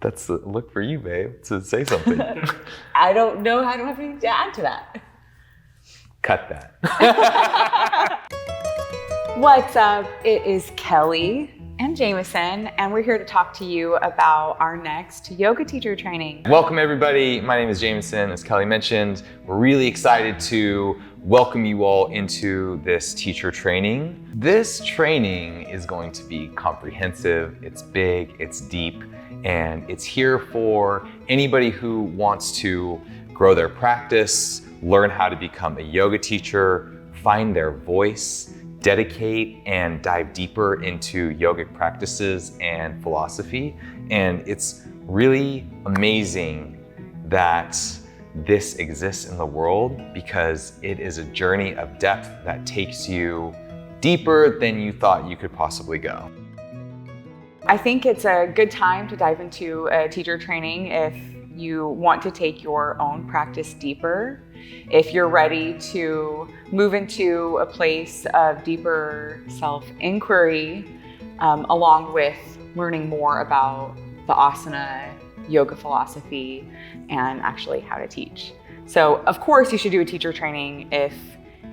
That's a look for you, babe, to say something. I don't know how to have anything to add to that. Cut that. What's up? It is Kelly and Jameson, and we're here to talk to you about our next yoga teacher training. Welcome, everybody. My name is Jameson. As Kelly mentioned, we're really excited to welcome you all into this teacher training. This training is going to be comprehensive, it's big, it's deep, and it's here for anybody who wants to grow their practice, learn how to become a yoga teacher, find their voice, dedicate and dive deeper into yogic practices and philosophy. And it's really amazing that this exists in the world because it is a journey of depth that takes you deeper than you thought you could possibly go. I think it's a good time to dive into a teacher training if you want to take your own practice deeper, if you're ready to move into a place of deeper self-inquiry, along with learning more about the asana, yoga philosophy, and actually how to teach. So of course you should do a teacher training if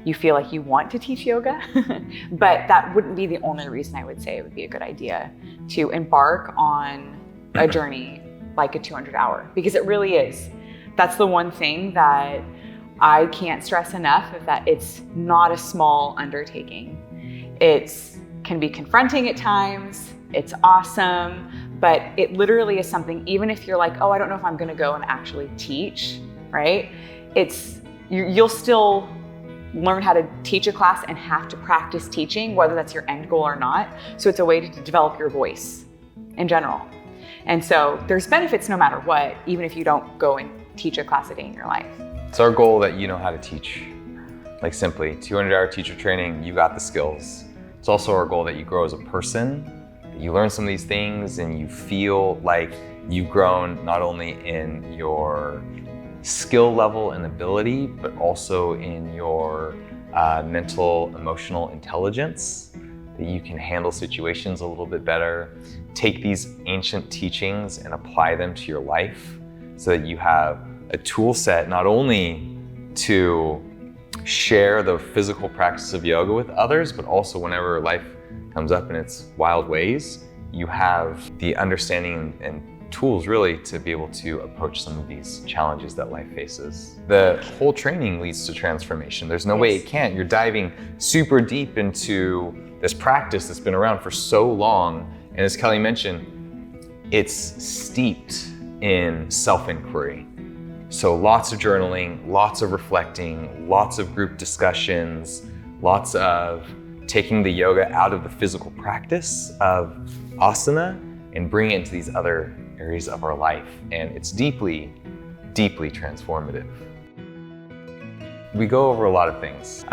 you feel like you want to teach yoga, but that wouldn't be the only reason I would say it would be a good idea to embark on a journey like a 200-hour, because it really is. That's the one thing that I can't stress enough, is that it's not a small undertaking. It can be confronting at times, it's awesome, but it literally is something, even if you're like, oh, I don't know if I'm gonna go and actually teach, right? You'll still learn how to teach a class and have to practice teaching, whether that's your end goal or not. So it's a way to develop your voice in general. And so there's benefits no matter what, even if you don't go and teach a class a day in your life. It's our goal that you know how to teach. Like simply, 200-hour teacher training, you got the skills. It's also our goal that you grow as a person, that you learn some of these things and you feel like you've grown not only in your skill level and ability, but also in your mental, emotional intelligence, that you can handle situations a little bit better, take these ancient teachings and apply them to your life so that you have a tool set not only to share the physical practice of yoga with others, but also whenever life comes up in its wild ways, you have the understanding and tools really to be able to approach some of these challenges that life faces. The whole training leads to transformation. There's no way it can't. You're diving super deep into this practice that's been around for so long. And as Kelly mentioned, it's steeped in self-inquiry. So lots of journaling, lots of reflecting, lots of group discussions, lots of taking the yoga out of the physical practice of asana and bringing it into these other areas of our life. And it's deeply, deeply transformative. We go over a lot of things.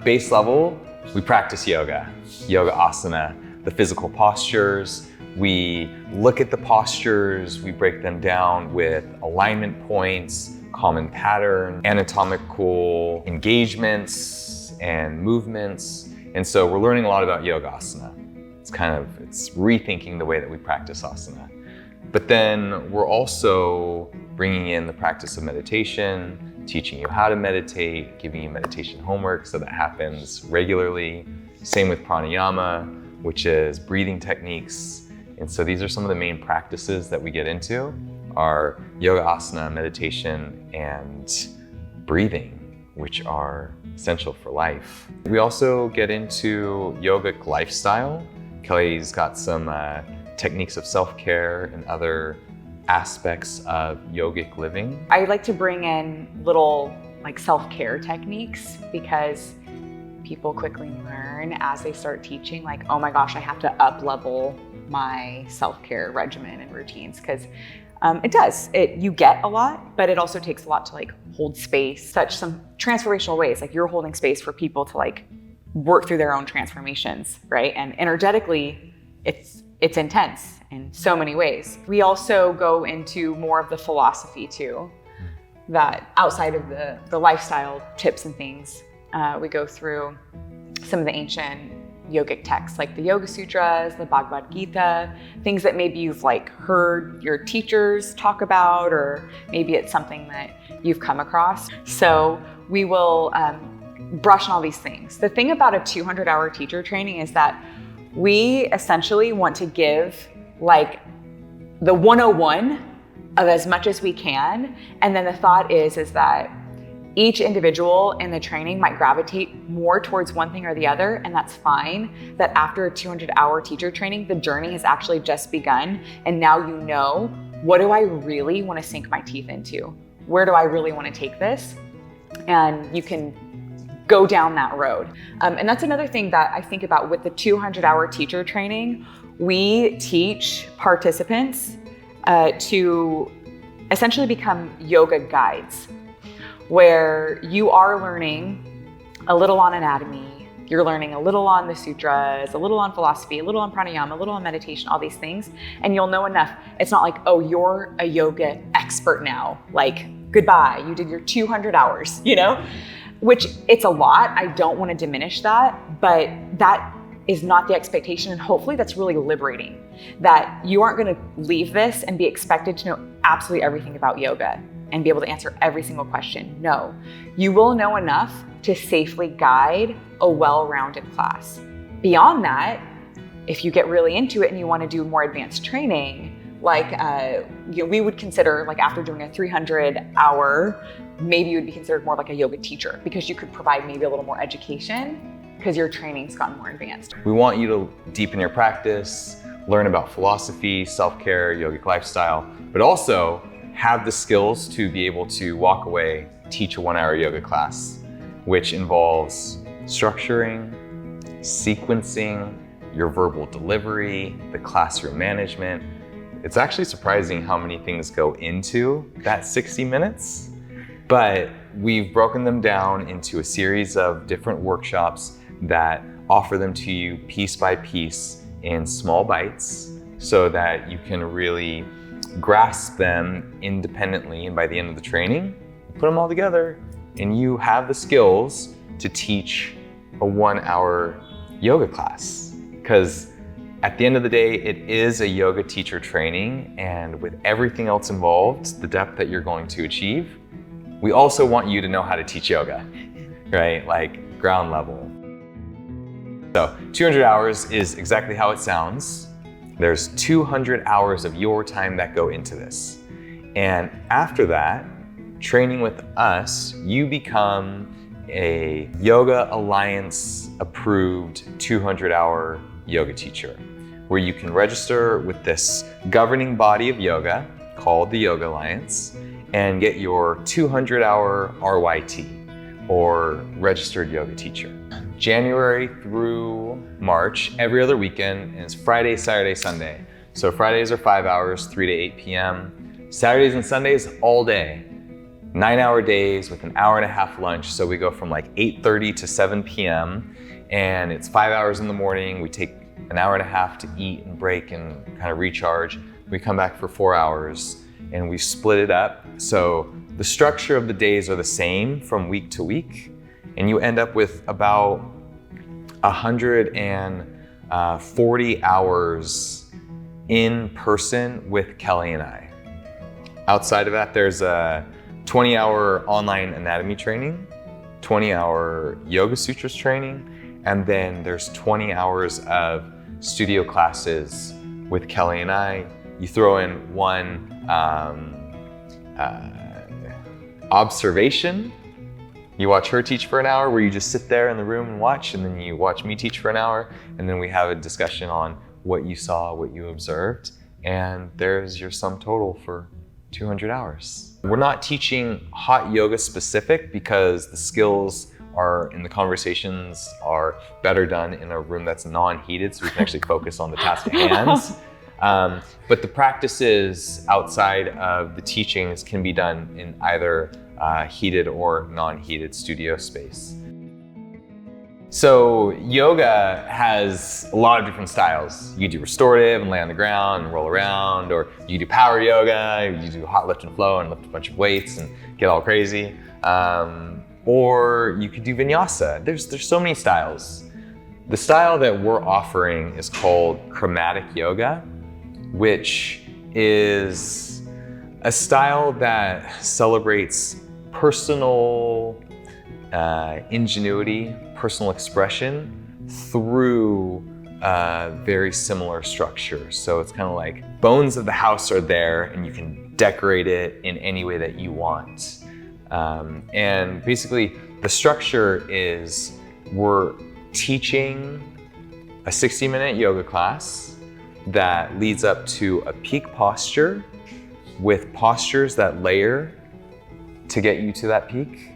Base level, we practice yoga asana, the physical postures. We look at the postures, we break them down with alignment points, common pattern, anatomical engagements and movements. And so we're learning a lot about yoga asana. It's rethinking the way that we practice asana. But then we're also bringing in the practice of meditation, teaching you how to meditate, giving you meditation homework so that happens regularly. Same with pranayama, which is breathing techniques. And so these are some of the main practices that we get into, are yoga asana, meditation, and breathing, which are essential for life. We also get into yogic lifestyle. Kelly's got some techniques of self-care and other aspects of yogic living. I like to bring in little self-care techniques, because people quickly learn as they start teaching, like, oh my gosh, I have to up-level my self-care regimen and routines, because it does. You get a lot, but it also takes a lot to hold space, such some transformational ways, like you're holding space for people to work through their own transformations, right? And energetically, it's intense in so many ways. We also go into more of the philosophy too, that outside of the lifestyle tips and things, we go through some of the ancient yogic texts like the Yoga Sutras, the Bhagavad Gita, things that maybe you've like heard your teachers talk about, or maybe it's something that you've come across. So we will brush on all these things. The thing about a 200-hour teacher training is that we essentially want to give like the 101 of as much as we can. And then the thought is that each individual in the training might gravitate more towards one thing or the other, and that's fine. That after a 200-hour teacher training, the journey has actually just begun, and now you know, what do I really want to sink my teeth into? Where do I really want to take this? And you can go down that road. And that's another thing that I think about with the 200-hour teacher training. We teach participants to essentially become yoga guides, where you are learning a little on anatomy, you're learning a little on the sutras, a little on philosophy, a little on pranayama, a little on meditation, all these things, and you'll know enough. It's not like, oh, you're a yoga expert now, like goodbye, you did your 200 hours, you know? Which it's a lot, I don't want to diminish that, but that is not the expectation, and hopefully that's really liberating, that you aren't going to leave this and be expected to know absolutely everything about yoga and be able to answer every single question. No, you will know enough to safely guide a well-rounded class. Beyond that, if you get really into it and you want to do more advanced training, like we would consider, like after doing a 300-hour, maybe you would be considered more like a yoga teacher, because you could provide maybe a little more education because your training's gotten more advanced. We want you to deepen your practice, learn about philosophy, self-care, yogic lifestyle, but also have the skills to be able to walk away, teach a 1-hour yoga class, which involves structuring, sequencing, your verbal delivery, the classroom management. It's actually surprising how many things go into that 60 minutes, but we've broken them down into a series of different workshops that offer them to you piece by piece in small bites so that you can really grasp them independently, and by the end of the training, put them all together and you have the skills to teach a 1-hour yoga class. Because at the end of the day, it is a yoga teacher training, and with everything else involved, the depth that you're going to achieve, we also want you to know how to teach yoga, right? Like ground level. So 200 hours is exactly how it sounds. There's 200 hours of your time that go into this. And after that, training with us, you become a Yoga Alliance approved 200-hour yoga teacher, where you can register with this governing body of yoga called the Yoga Alliance and get your 200-hour RYT, or registered yoga teacher. January through March, every other weekend, and it's Friday, Saturday, Sunday. So Fridays are 5 hours, 3 to 8 p.m. Saturdays and Sundays, all day. 9-hour days with an hour-and-a-half lunch. So we go from like 8:30 to 7 p.m. and it's 5 hours in the morning. We take an hour-and-a-half to eat and break and kind of recharge. We come back for 4 hours and we split it up. So the structure of the days are the same from week to week, and you end up with about 140 hours in person with Kellee and I. Outside of that, there's a 20-hour online anatomy training, 20-hour yoga sutras training, and then there's 20 hours of studio classes with Kellee and I. You throw in one observation. You watch her teach for an hour, where you just sit there in the room and watch, and then you watch me teach for an hour, and then we have a discussion on what you saw, what you observed, and there's your sum total for 200 hours. We're not teaching hot yoga specific, because the skills are in the conversations are better done in a room that's non-heated, so we can actually focus on the task at hand. But the practices outside of the teachings can be done in either heated or non-heated studio space. So yoga has a lot of different styles. You do restorative and lay on the ground and roll around, or you do power yoga, you do hot lift and flow and lift a bunch of weights and get all crazy. Or you could do vinyasa. There's so many styles. The style that we're offering is called Chromatic yoga, which is a style that celebrates personal ingenuity, personal expression through very similar structure. So it's kind of like bones of the house are there and you can decorate it in any way that you want. And basically the structure is we're teaching a 60-minute yoga class that leads up to a peak posture with postures that layer to get you to that peak.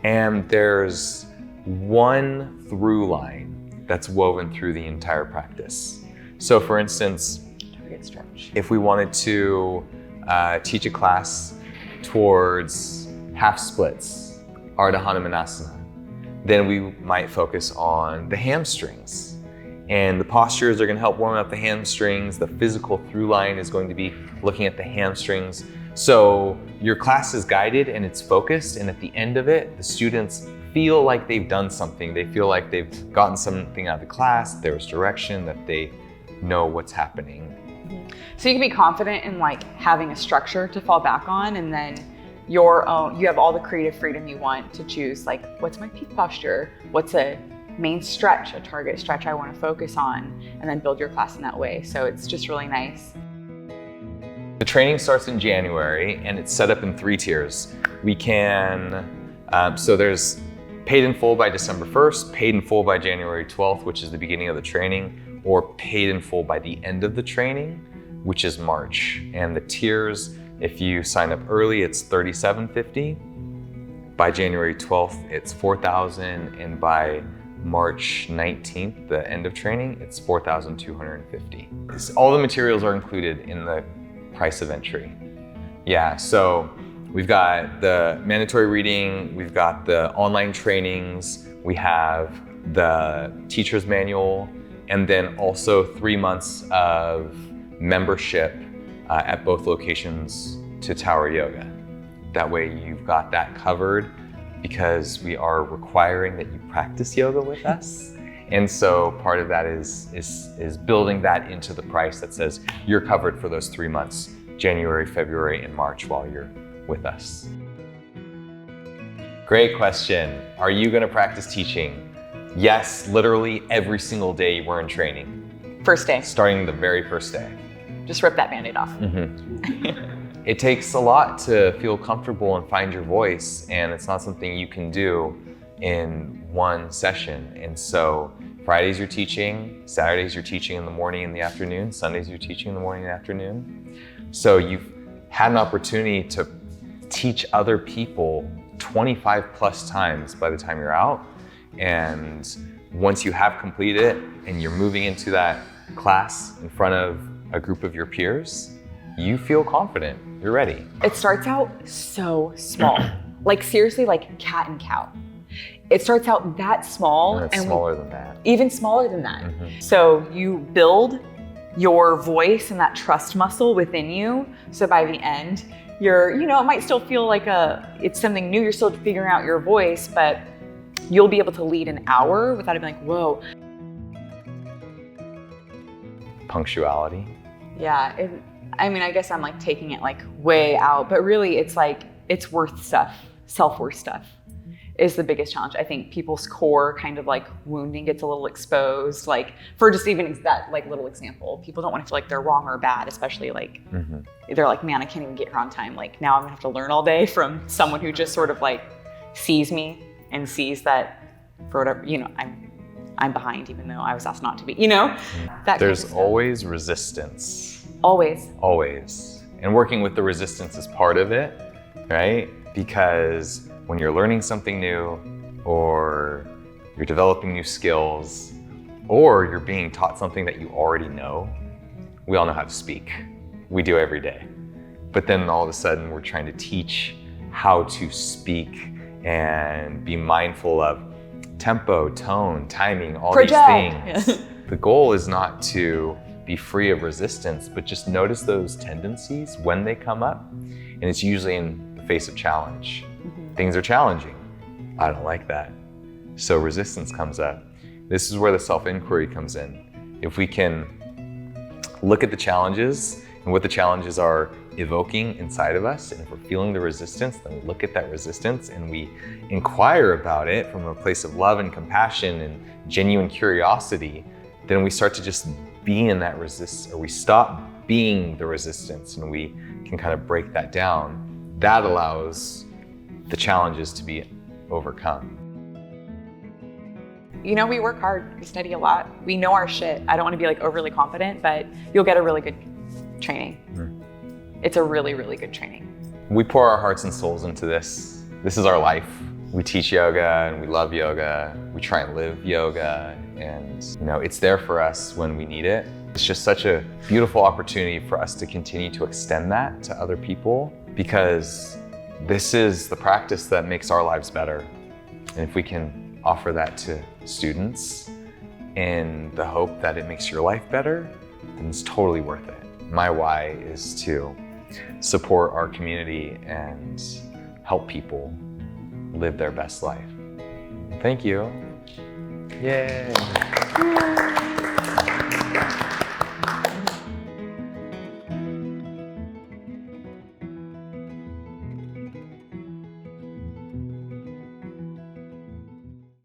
And there's one through line that's woven through the entire practice. So for instance, Target stretch. if we wanted to teach a class towards half splits, Ardha Hanumanasana, then we might focus on the hamstrings. And the postures are going to help warm up the hamstrings. The physical through line is going to be looking at the hamstrings. So your class is guided and it's focused, and at the end of it, the students feel like they've done something. They feel like they've gotten something out of the class, there's direction, that they know what's happening. So you can be confident in like having a structure to fall back on, and then your own, you have all the creative freedom you want to choose, like what's my peak posture, what's a main stretch, a target stretch I want to focus on, and then build your class in that way. So it's just really nice. The training starts in January and it's set up in 3 tiers. We can, so there's paid in full by December 1st, paid in full by January 12th, which is the beginning of the training, or paid in full by the end of the training, which is March. And the tiers, if you sign up early, it's $3,750. By January 12th, it's $4,000, and by March 19th, the end of training, it's $4,250. All the materials are included in the price of entry. Yeah, so we've got the mandatory reading, we've got the online trainings, we have the teacher's manual, and then also 3 months of membership at both locations to Tower Yoga. That way you've got that covered, because we are requiring that you practice yoga with us. And so part of that is building that into the price that says you're covered for those 3 months, January, February, and March, while you're with us. Great question. Are you gonna practice teaching? Yes, literally every single day we're in training. First day. Starting the very first day. Just rip that Band-Aid off. It takes a lot to feel comfortable and find your voice, and it's not something you can do in one session. And so Fridays you're teaching, Saturdays you're teaching in the morning and the afternoon, Sundays you're teaching in the morning and afternoon. So you've had an opportunity to teach other people 25 plus times by the time you're out. And once you have completed it and you're moving into that class in front of a group of your peers, you feel confident, you're ready. It starts out so small, like seriously, like cat and cow. It starts out that small, and it's smaller than that. Even smaller than that. So you build your voice and that trust muscle within you. So by the end, you're, it might still feel like it's something new. You're still figuring out your voice, but you'll be able to lead an hour without it being like, whoa. Punctuality. Yeah, I guess I'm like taking it like way out, but really it's like, it's worth stuff. Self-worth stuff is the biggest challenge. I think people's core kind of like wounding gets a little exposed, like for just even that like little example, people don't want to feel like they're wrong or bad, especially like, they're like, man, I can't even get here on time. Like now I'm gonna have to learn all day from someone who just sort of like sees me and sees that for whatever, I'm behind even though I was asked not to be, that There's kind of always resistance. Always. Always. And working with the resistance is part of it, right? Because when you're learning something new, or you're developing new skills, or you're being taught something that you already know, we all know how to speak. We do every day. But then all of a sudden we're trying to teach how to speak and be mindful of tempo, tone, timing, all these things. The goal is not to be free of resistance, but just notice those tendencies when they come up. And it's usually in the face of challenge. Things are challenging. I don't like that. So resistance comes up. This is where the self-inquiry comes in. If we can look at the challenges and what the challenges are evoking inside of us, and if we're feeling the resistance, then look at that resistance and we inquire about it from a place of love and compassion and genuine curiosity, then we start to just be in that resistance, or we stop being the resistance and we can kind of break that down. That allows the challenges to be overcome. You know, we work hard, we study a lot, we know our shit. I don't want to be like overly confident, but you'll get a really good training. It's a really, really good training. We pour our hearts and souls into this. This is our life. We teach yoga and we love yoga. We try and live yoga, and you know, it's there for us when we need it. It's just such a beautiful opportunity for us to continue to extend that to other people, because this is the practice that makes our lives better. And if we can offer that to students in the hope that it makes your life better, then it's totally worth it. My why is to support our community and help people live their best life. Thank you. Yay.